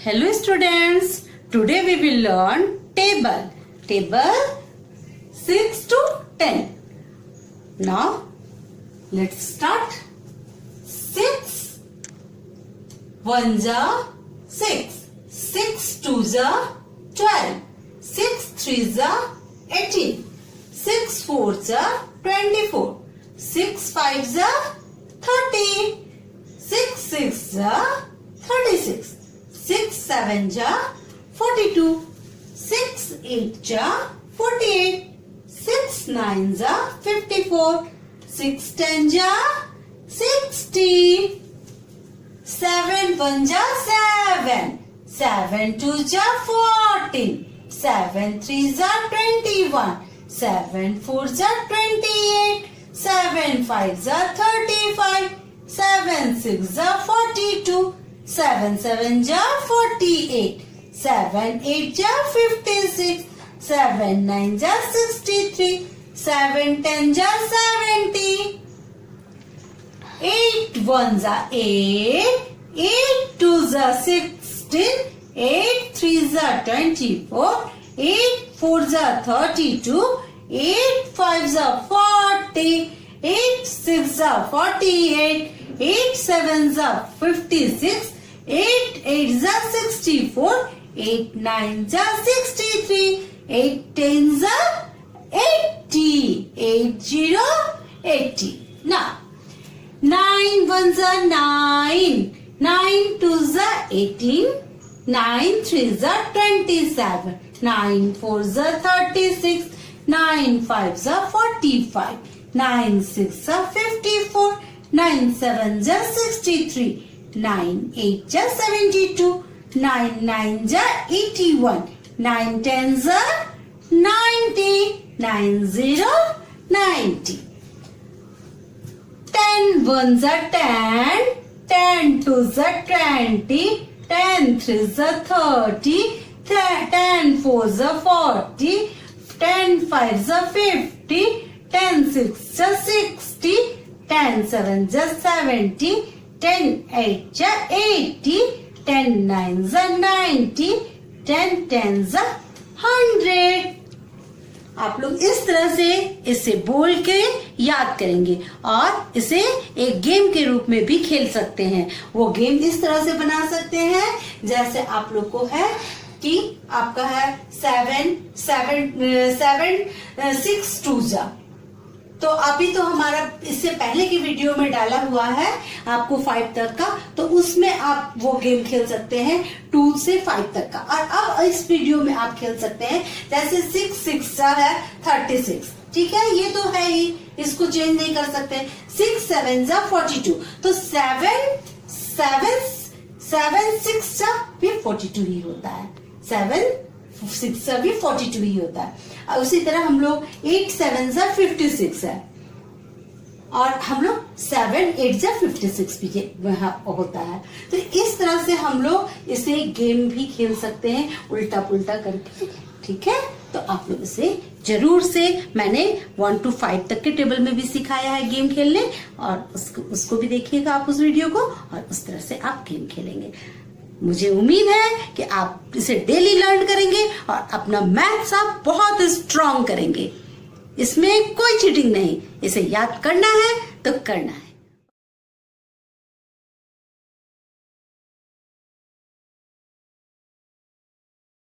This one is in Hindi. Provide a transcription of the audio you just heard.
Hello students, today we will learn table. Table 6 to 10. Now let's start. 6 1 ja 6, 6 2 ja 12, 6 3 ja 18, 6 4 ja 24, 6 5 ja 30, 6 6 ja 36, 6 7 ja 42, 6 8 ja 48, 6 9 ja 54, 6 10 ja 60, 7 1 ja 7, 7 2 ja 14, 7 3 ja 21, 7 4 ja 28, 7 5 ja 35, 7 6 ja 42, 7 7 ja 48, 7 8 ja 56, 7 9 ja 63, 7 10 ja 70, 8 1 ja 8, 8 2 ja 16, 8 3 ja 24, 8 4 ja 32, 8 5 ja 40, 8 6 ja 48, 8 7 ja 56, 8 8 ja 64, 8 9 ja 63, 8 10 ja 80, 80 80. Now 9 1 ja 9, 9 2 ja 18, 9 3 ja 27, 9 4 ja 36, 9 5 ja 45, 9 6 ja 54, 9 7 ja 63, 9 8 ja 72, 9 9 ja 81, 9 10 ja 90, 9 0 90. 10 1 ja 10, 10 2 ja 20, 10 3 ja 30, 10 4 ja 40, 10 5 ja 50, 10 6 ja 60, 10 7 ja 70, 10 8 ja 80, 10 9 ja 90, 10 10 ja 100. आप लोग इस तरह से इसे बोल के याद करेंगे और इसे एक गेम के रूप में भी खेल सकते हैं। वो गेम इस तरह से बना सकते हैं जैसे आप लोग को है कि आपका है 7 6 2 जा, तो अभी तो हमारा इससे पहले की वीडियो में डाला हुआ है आपको 5 तक का, तो उसमें आप वो गेम खेल सकते हैं 2 से 5 तक का। और अब इस वीडियो में आप खेल सकते हैं जैसे 6 6 जा है 36, ठीक है, ये तो है ही, इसको चेंज नहीं कर सकते। 6 7 जा 42, तो 7 6 जा भी 42 ही होता है, 7 6 जा भी 42 ही होता है। और उसी तरह हम लोग 8 7 जा 56 है और हम लोग 7 8 जा 56 भी होता है। तो इस तरह से हम लोग इसे गेम भी खेल सकते हैं उल्टा पुल्टा करके, ठीक है। तो आप लोग इसे जरूर से, मैंने 1 to 5 तक के टेबल में भी सिखाया है गेम खेलने, और उसको भी देखिएगा आप उस वीडियो को, और उस तरह से आप गेम खेलेंगे। मुझे उम्मीद है कि आप इसे डेली लर्न करेंगे और अपना मैथ्स आप बहुत स्ट्रांग करेंगे। इसमें कोई चीटिंग नहीं, इसे याद करना है तो करना है।